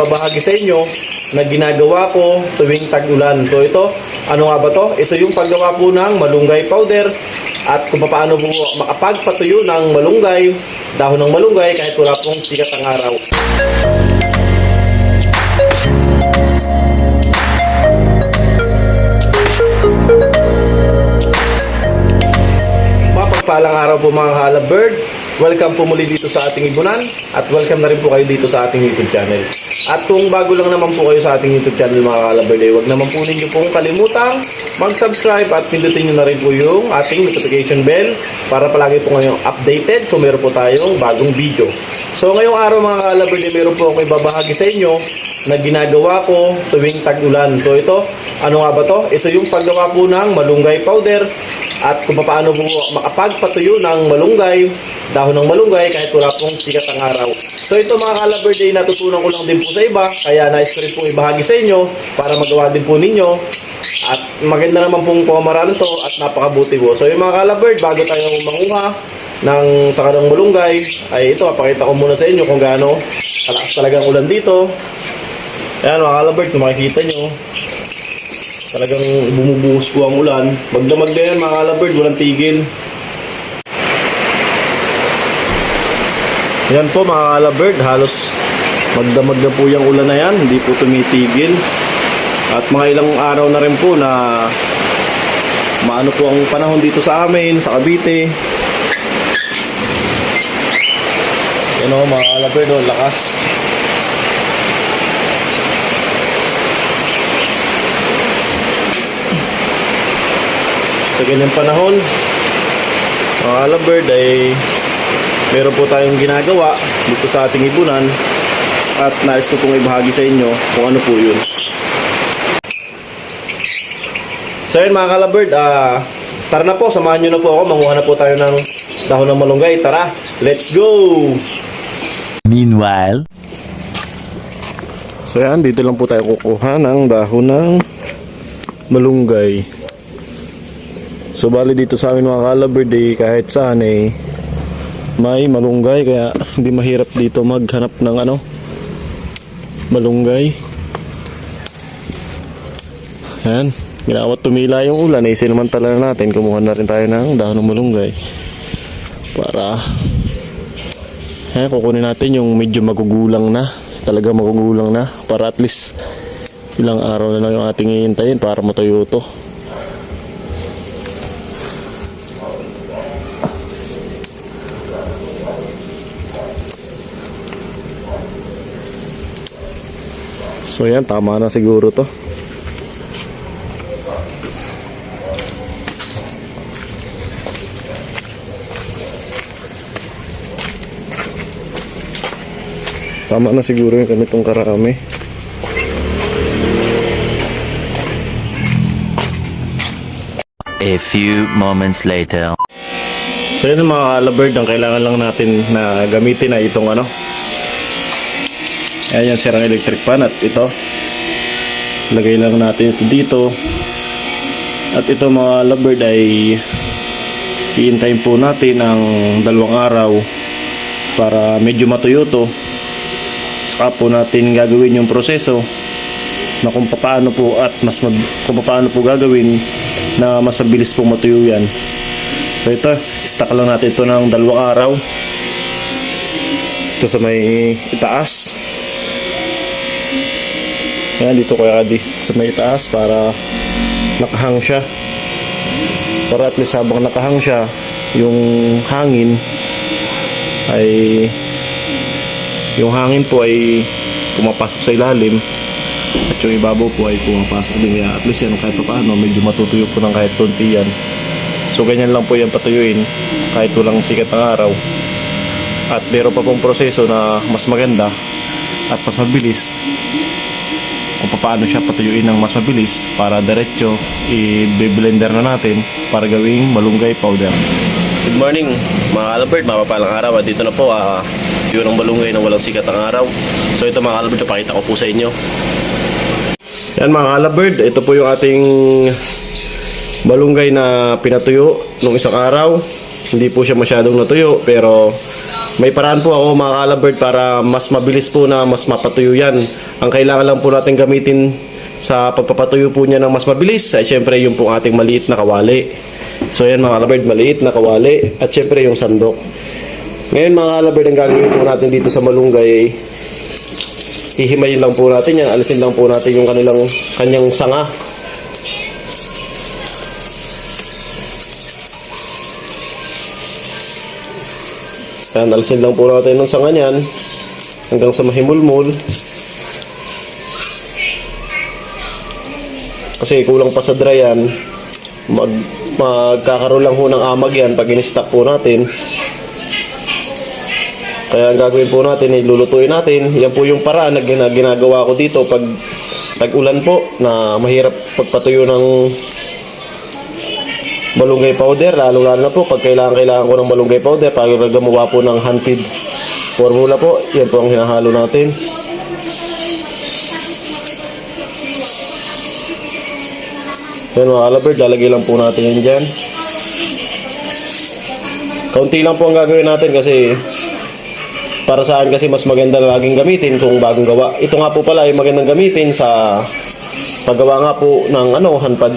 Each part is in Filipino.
Babahagi sa inyo na ginagawa ko tuwing tag-ulan. So ito, ano nga ba to? Ito yung paggawa po ng malunggay powder at kung paano po makapagpatuyo ng malunggay, dahon ng malunggay kahit wala pong sikat ang araw. Mapagpalang araw po mga ka-Alabird. Welcome po muli dito sa ating ibunan at welcome na rin po kayo dito sa ating YouTube channel. At kung bago lang naman po kayo sa ating YouTube channel mga ka-Alabird, huwag naman po ninyo pong kalimutang mag-subscribe at pindutin nyo na rin po yung ating notification bell para palagi po ngayong updated kung meron po tayong bagong video. So ngayong araw mga ka-Alabird, meron po akong ibabahagi sa inyo na ginagawa ko tuwing tag-ulan. So ito, ano nga ba to? Ito yung paggawa po ng malunggay powder at kung paano po makapagpatuyo ng malunggay, dahon ng malunggay kahit wala pong sikat ang araw. So ito mga ka-Alabird, natutunan ko lang din po sa iba, kaya nais ko rin pong ibahagi sa inyo para magawa din po ninyo. At maganda naman pong pamamaraan to at napakabuti po. So yung mga ka-Alabird, bago tayo manguha ng saka ng malunggay, ay ito, papakita ko muna sa inyo kung gaano kalakas talagang ulan dito. Ayan mga ka-Alabird, kung makikita nyo, talagang bumubuhos po ang ulan. Magdamag na yan mga ka-Alabird, walang tigil. Yan po mga ka-Alabird, halos magdamag na po yung ulan na yan, hindi po tumitigil. At mga ilang araw na rin po na maano po ang panahon dito sa amin, sa Cavite. Yan o mga ka-Alabird, lakas. Sa ganyang panahon, mga ka-Alabird, ay meron po tayong ginagawa dito sa ating ibunan at nais ko pong ibahagi sa inyo kung ano po yun. So yun mga ka-Alabird, tara na po, samahan nyo na po ako, manguha na po tayo ng dahon ng malunggay. Tara, let's go! Meanwhile, so yan, dito lang po tayo kukuha ng dahon ng malunggay. So bali dito sa amin mga ka-Alabird, kahit saan may malunggay, kaya hindi mahirap dito maghanap ng malunggay. Yan, ginawat tumila yung ulan, sinamantala na natin, kumuha na rin tayo ng dahon ng malunggay para kukunin natin yung medyo magugulang na, talaga magugulang na, para at least ilang araw na lang yung ating hihintayin para matuyo to. So yan, tama na siguro to. Tama na siguro yung ganitong karami. a few moments later. So yan mga ka-Alabird, ang kailangan lang natin na gamitin ay itong ayan yung sirang electric fan at ito. Lagay lang natin ito dito. At ito mga ka-Alabird ay iintayin po natin ng 2 araw para medyo matuyo to. Saka po natin gagawin yung proseso na kung paano po at kung paano po gagawin na mas mabilis pong matuyo yan. So ito, stock lang natin ito ng 2 araw. Ito sa may itaas. Ayan, dito kaya sa may itaas para nakahang siya. Para at least habang nakahang siya, yung hangin po ay pumapasok sa ilalim at yung ibabaw po ay pumapasok din. Kaya at least yan kahit paano medyo matutuyo po ng kahit konti yan. So ganyan lang po yan patuyuin kahit walang sikat ng araw. At meron pa pong proseso na mas maganda at mas mabilis kung paano siya patuyuin ng mas mabilis para diretso i-blender na natin para gawing malunggay powder. Good morning mga ka-Alabird, mapapalang araw at dito na po yun ang malunggay na walang sikat ng araw. So ito mga ka-Alabird, pakita ko po sa inyo. Yan mga ka-Alabird, ito po yung ating malunggay na pinatuyo nung isang araw. Hindi po siya masyadong natuyo pero may paraan po ako mga kalabird para mas mabilis po na mas mapatuyo yan. Ang kailangan lang po natin gamitin sa pagpapatuyo po niya ng mas mabilis ay syempre yung po ating maliit na kawali. So yan mga kalabird, maliit na kawali at syempre yung sandok. Ngayon mga kalabird, ang gagawin po natin dito sa malunggay ay hihimayin lang po natin yan, alisin lang po natin yung kanyang sanga. Yan, alisin lang po natin ng sanga niyan hanggang sa mahimulmul. Kasi kulang pa sa dry yan. Magkakaroon lang po ng amag yan pag in-stack po natin. Kaya ang gagawin po natin, ilulutuin natin. Yan po yung paraan na ginagawa ko dito pag tag-ulan po na mahirap pagpatuyo ng malunggay powder, lalo na po pag kailangan ko ng malunggay powder para gumawa po ng hand-feed formula po. Yan po ang hinahalo natin. Yan mga kalabird, lalagay lang po natin yan dyan. Kaunti lang po ang gagawin natin kasi para saan kasi mas maganda na laging gamitin kung bagong gawa. Ito nga po pala ay magandang gamitin sa paggawa nga po ng handpad.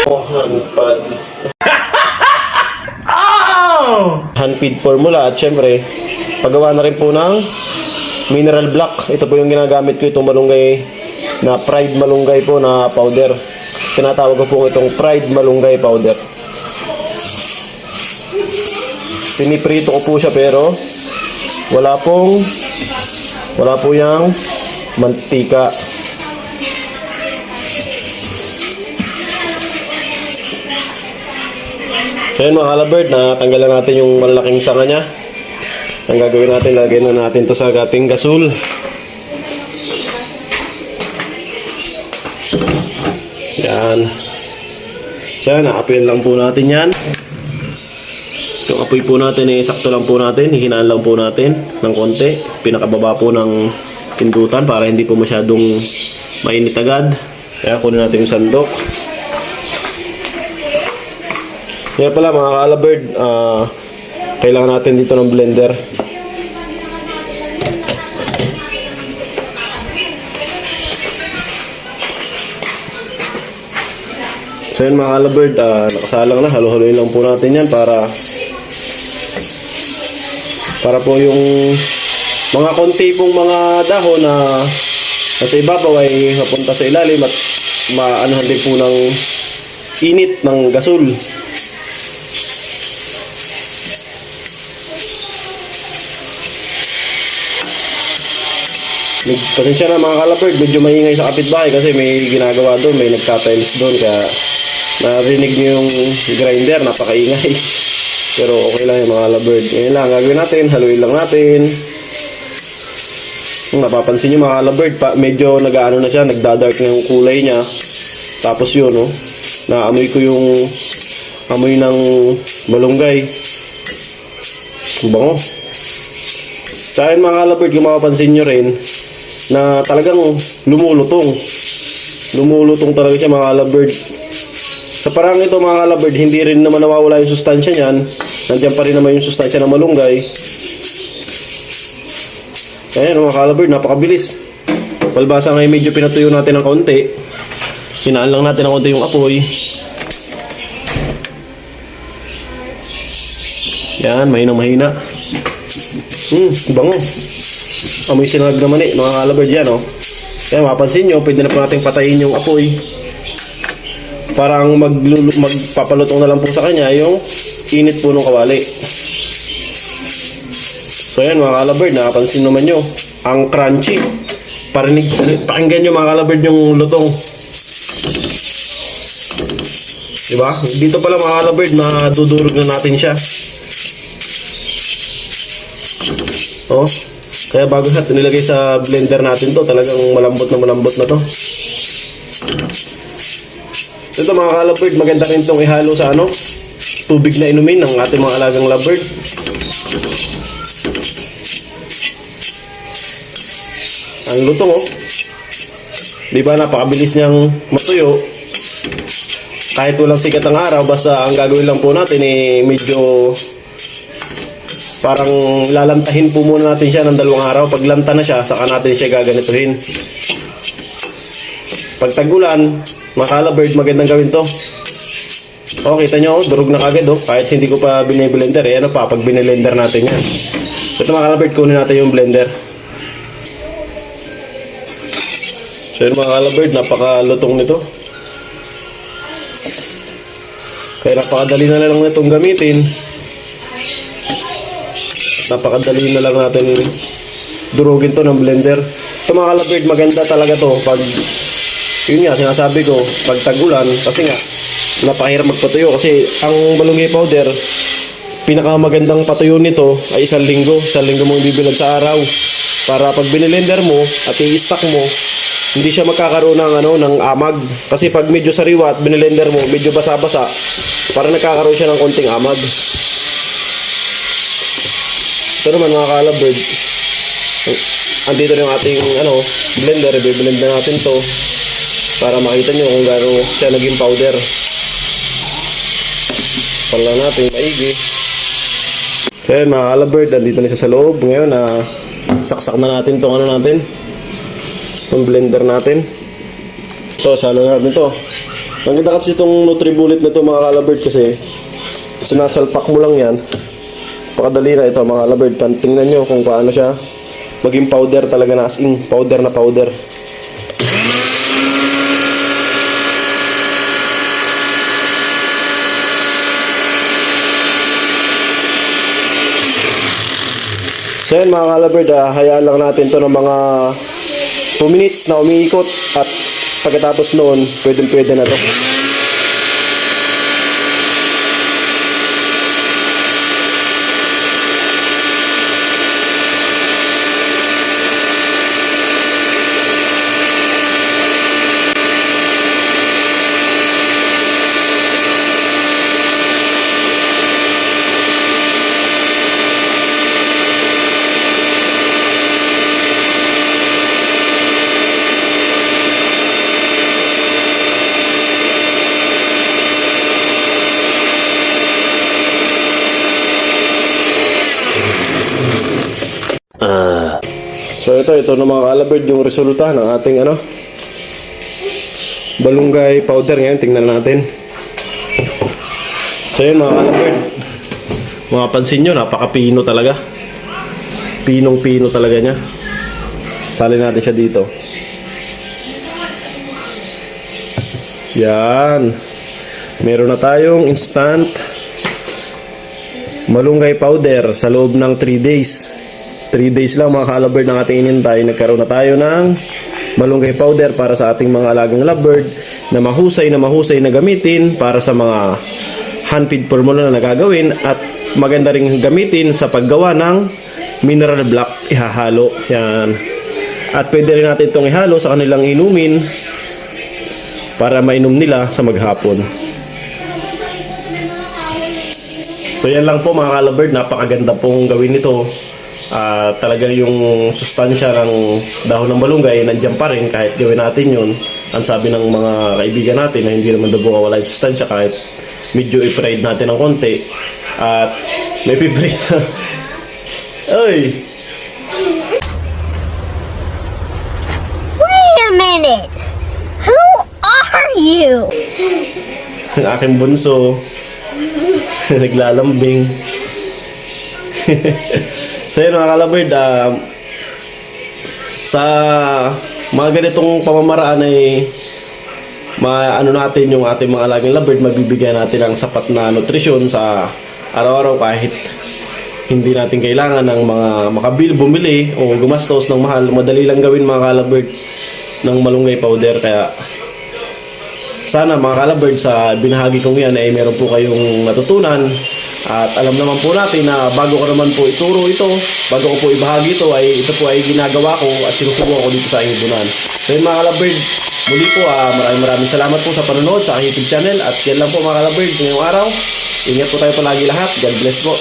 Handpad. Handfeed formula at syempre paggawa na rin po ng mineral block. Ito po yung ginagamit ko, itong malunggay na fried malunggay po na powder. Tinatawag ko po itong fried malunggay powder. Piniprito ko po siya pero wala po yang mantika. So yun mga kalabird, natanggalan natin yung malaking sanga niya. Ang gagawin natin, lagyan na natin to sa ating gasol. Yan. So yan, nakapuin lang po natin yan. Yung apoy po natin sakto lang po natin, hihinaan lang po natin ng konti. Pinakababa po ng pindutan para hindi po masyadong mainit agad. Kaya kunin natin yung sandok. Kaya pala mga kalabird, kailangan natin dito ng blender. So yun mga kalabird, nakasalang na, halo-haloin lang po natin yan para po yung mga konti pong mga dahon na nasa ibabaw ay mapunta sa ilalim at maanahan din po ng init ng gasol. Pasensya na mga kalabird, medyo maingay sa kapitbahay kasi may ginagawa doon, may nagtatiles doon kaya narinig niyo yung grinder, napakaingay. Pero okay lang yung mga kalabird. Ngayon lang, gagawin natin, haluin lang natin. Napapansin niyo mga kalabird, medyo nag-ano na siya, nagdadark na yung kulay niya. Tapos yun, naamoy ko yung amoy ng malunggay. Bango. Sa akin mga kalabird, kung mapapansin nyo rin, na talagang lumulutong. Lumulutong talaga siya mga kalabird. Sa parang ito mga kalabird, hindi rin naman nawawala yung sustansya niyan. Nandiyan pa rin naman yung sustansya ng malunggay. Ayan mga kalabird, napakabilis. Palbasa ngayon medyo pinatuyo natin ng konti. Hinaan lang natin ng konti yung apoy. Yan, mahina. Bango. Amoy sinag naman mga kalabird yan, Kaya mapansin nyo, pwede na po natin patayin yung apoy. Parang magpapalutong na lang po sa kanya yung init po ng kawali. So yan mga kalabird, nakapansin naman nyo, ang crunchy. Pakinggan nyo mga kalabird yung lutong. Diba? Dito pala mga kalabird, madudurog na natin siya. Kaya bago natin nilagay sa blender natin to, talagang malambot na to. Ito mga kalabird, maganda rin itong ihalo sa tubig na inumin ng ating mga alagang lovebird. Ang lutong Di ba napakabilis niyang matuyo. kahit walang sikat ng araw, basta ang gagawin lang po natin medyo parang lalantahin po muna natin siya ng 2 araw. Pag lanta na siya, saka natin siya gaganituhin. Pag tag-ulan, mga kalabird, magandang gawin to. Kita nyo, durog na kagad kahit hindi ko pa biniblender ano pa, pag binilender natin yan. Ito mga kalabird, kunin natin yung blender. So yun mga kalabird, napakalutong nito. Kaya napakadali na lang itong gamitin. Napakadali na lang natin durugin to ng blender. Ito mga kalabird, maganda talaga to pag, yun nga, sinasabi ko, pag tag-ulan, kasi nga, napakahirap magpatuyo kasi ang malunggay powder, pinakamagandang patuyo nito ay 1 linggo. 1 linggo mong bibilad sa araw. Para pag binilender mo at i-stack mo, hindi siya magkakaroon ng amag. Kasi pag medyo sariwa at binilender mo, medyo basa-basa, para nagkakaroon siya ng konting amag. Ito naman mga kalabird, andito na yung ating blender. I-blend na natin to para makita nyo kung gaano siya naging powder. Pala natin maigi. Kaya mga kalabird, andito na siya sa loob. Ngayon saksak na natin itong natin, itong blender natin. Ito, salo natin ito. Ang ganda kasi itong Nutribullet na ito mga kalabird, kasi sinasalpak mo lang yan. Pakadali na ito mga kalabird. Tingnan nyo kung paano siya maging powder talaga, na as in powder na powder. So yun mga kalabird, hayaan lang natin to ng mga 2 minutes na umiikot, at pagkatapos noon, pwede na to. So ito na mga kalabird, yung resulta ng ating balunggay powder. Ngayon tingnan natin. So yun mga kalabird, mapapansin nyo, napaka-pino talaga. Pinong-pino talaga niya. Salin natin siya dito. Yan. Meron na tayong instant malunggay powder sa loob ng 3 days. 3 days lang mga kalabird ng ating inintay, nagkaroon na tayo ng malunggay powder para sa ating mga alagang lovebird na mahusay na gamitin para sa mga hand feed formula na nagagawin, at maganda ring gamitin sa paggawa ng mineral block. Ihahalo yan, at pwede rin natin itong ihalo sa kanilang inumin para mainom nila sa maghapon. So yan lang po mga kalabird, napakaganda pong gawin nito. Talaga yung sustansya ng dahon ng malunggay nandiyan pa rin kahit gawin natin yun. Ang sabi ng mga kaibigan natin na hindi naman daw mawawala yung sustansya kahit medyo i-fried natin ng konti. At may piprate na. Ay! Wait a minute! Who are you? Ang aking bunso. Naglalambing. So yun mga kalabird, sa mga ganitong pamamaraan ay maano natin yung ating mga alagang lovebird, mabibigyan natin ng sapat na nutrisyon sa araw-araw kahit hindi natin kailangan ng mga bumili o gumastos ng mahal. Madali lang gawin mga kalabird ng malunggay powder. Kaya sana mga kalabird, sa binahagi kong yan ay meron po kayong natutunan. At alam naman po natin na bago ko naman po ituro ito, bago ko po ibahagi ito, ay ito po ay ginagawa ko at sinusubukan ko dito sa Ibunan. So yun mga kalabird, muli po maraming salamat po sa panonood sa aking YouTube channel. At yan lang po mga kalabird ngayong araw. Ingat po tayo palagi lahat. God bless po.